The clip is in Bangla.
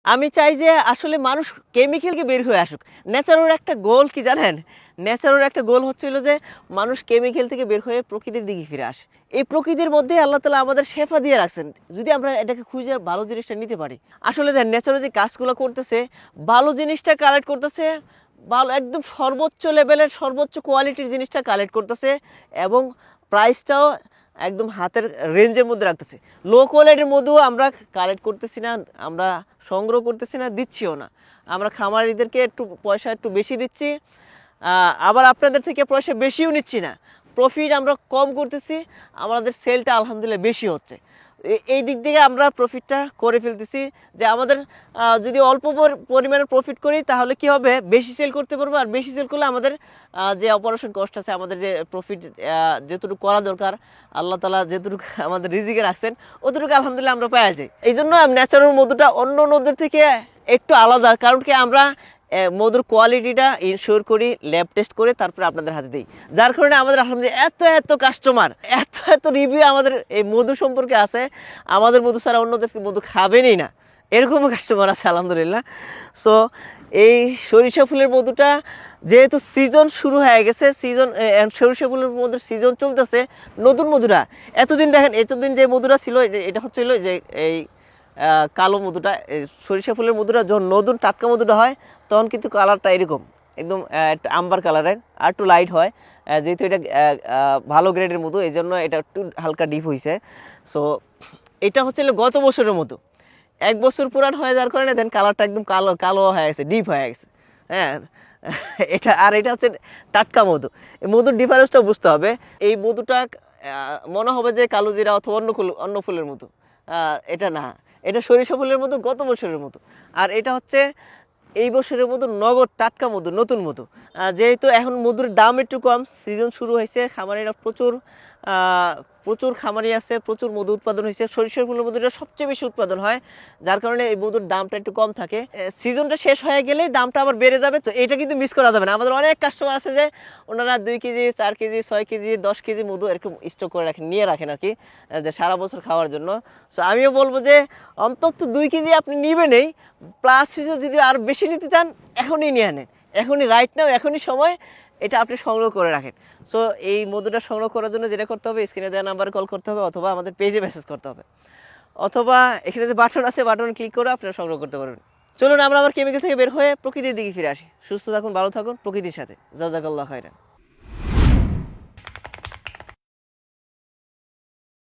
আমি চাই যে আসলে মানুষ কেমিক্যালকে বের হয়ে আসুক। নেচারের একটা গোল কি জানেন? নেচারের একটা গোল হচ্ছে হলো যে মানুষ কেমিক্যাল থেকে বের হয়ে প্রকৃতির দিকে ফিরে আসে। এই প্রকৃতির মধ্যেই আল্লাহ তাআলা আমাদের শেফা দিয়ে রাখছেন। যদি আমরা এটাকে খুঁজে ভালো জিনিসটা নিতে পারি। আসলে দেখেন নেচারে যে কাজগুলো করতেছে, ভালো জিনিসটা কালেক্ট করতেছে, ভালো একদম সর্বোচ্চ লেভেলের সর্বোচ্চ কোয়ালিটির জিনিসটা কালেক্ট করতেছে এবং প্রাইসটাও একদম হাতের রেঞ্জের মধ্যে রাখতেছে। লো কোয়ালিটির মধু আমরা কালেক্ট করতেছি না, আমরা সংগ্রহ করতেছি না, দিচ্ছিও না। আমরা খামারিদেরকে পয়সা একটু বেশি দিচ্ছি, আবার আপনাদের থেকে পয়সা বেশিও নিচ্ছি না। প্রফিট আমরা কম করতেছি, আমাদের সেলটা আলহামদুলিল্লাহ বেশি হচ্ছে। এই দিক থেকে আমরা প্রফিটটা করে ফেলতেছি যে আমাদের যদি অল্প পরিমাণে প্রফিট করি তাহলে কি হবে, বেশি সেল করতে পারবো। আর বেশি সেল করলে আমাদের যে অপারেশন কস্ট আছে, আমাদের যে প্রফিট যেটুকু করা দরকার আল্লাহ তাআলা যেটুকু আমাদের রিজিকে রাখছেন অতটুকু আলহামদুলিল্লাহ আমরা পাওয়া যাই। এই জন্য ন্যাচারাল মধুটা অন্য নদের থেকে একটু আলাদা, কারণ কি আমরা মধুর কোয়ালিটিটা ইনশিওর করি, ল্যাব টেস্ট করে তারপরে আপনাদের হাতে দিই। যার কারণে আমাদের আলহামদুলিল্লাহ এত কাস্টমার, এত রিভিউ আমাদের এই মধু সম্পর্কে আছে। আমাদের মধু ছাড়া অন্যদের মধু খাবেনই না, এরকমও কাস্টমার আছে আলহামদুলিল্লাহ। সো এই সরিষা ফুলের মধুটা যেহেতু সিজন শুরু হয়ে গেছে, সরিষা ফুলের মধুর সিজন চলতেছে, নতুন মধুরা এতদিন দেখেন, এতদিন যে মধুরা ছিল এটা হচ্ছিল যে এই কালো মধুটা, সরিষা ফুলের মধুটা যখন নতুন টাটকা মধুটা হয় তখন কিন্তু কালারটা এরকম একদম একটু আম্বার কালারের, আর একটু লাইট হয়। যেহেতু এটা ভালো গ্রেডের মধু, এই জন্য এটা একটু হালকা ডিপ হয়েছে। সো এটা হচ্ছে গত বছরের মধু, 1 বছর পুরান হয়ে যাওয়ার কারণে দেন কালারটা একদম কালো কালো হয়ে গেছে, ডিপ হয়ে গেছে। হ্যাঁ, এটা হচ্ছে টাটকা মধু। এই মধুর ডিফারেন্সটা বুঝতে হবে। এই মধুটা মনে হবে যে কালো জিরা অথবা অন্য ফুলের মধু, এটা না, এটা সরিষা ফুলের মধু, গত বছরের মধু। আর এটা হচ্ছে এই বছরের মধু, নগদ টাটকা মধু, নতুন মধু। যেহেতু এখন মধুর দাম একটু কম, সিজন শুরু হয়েছে, খামারিরা প্রচুর খামারি আছে, প্রচুর মধু উৎপাদন হয়েছে। সরিষার ফুলের মধুটা সবচেয়ে বেশি উৎপাদন হয়, যার কারণে এই মধুর দামটা একটু কম থাকে। সিজনটা শেষ হয়ে গেলেই দামটা আবার বেড়ে যাবে। তো এটা কিন্তু মিস করা যাবে না। আমাদের অনেক কাস্টমার আছে যে ওনারা 2 কেজি 4 কেজি 6 কেজি 10 কেজি মধু এরকম স্টক করে রাখেন, নিয়ে রাখেন আর কি, যে সারা বছর খাওয়ার জন্য। সো আমিও বলবো যে অন্তত 2 কেজি আপনি নিবেনই, প্লাস যদি আর বেশি নিতে চান এখনই নিয়ে নেন, এখনই রাইট নাও, এখনই সময়, এটা আপনি সংগ্রহ করে রাখেন। সো এই মধুটা সংগ্রহ করার জন্য যেটা করতে হবে, স্ক্রিনে দেওয়া নাম্বারে কল করতে হবে, অথবা আমাদের পেজে মেসেজ করতে হবে, অথবা এখানে যে বাটন আছে বাটনে ক্লিক করে আপনারা সংগ্রহ করতে পারবেন। চলুন আমরা আবার কেমিক্যাল থেকে বের হয়ে প্রকৃতির দিকে ফিরে আসি। সুস্থ থাকুন, ভালো থাকুন প্রকৃতির সাথে। জাযাকাল্লাহু খাইরান।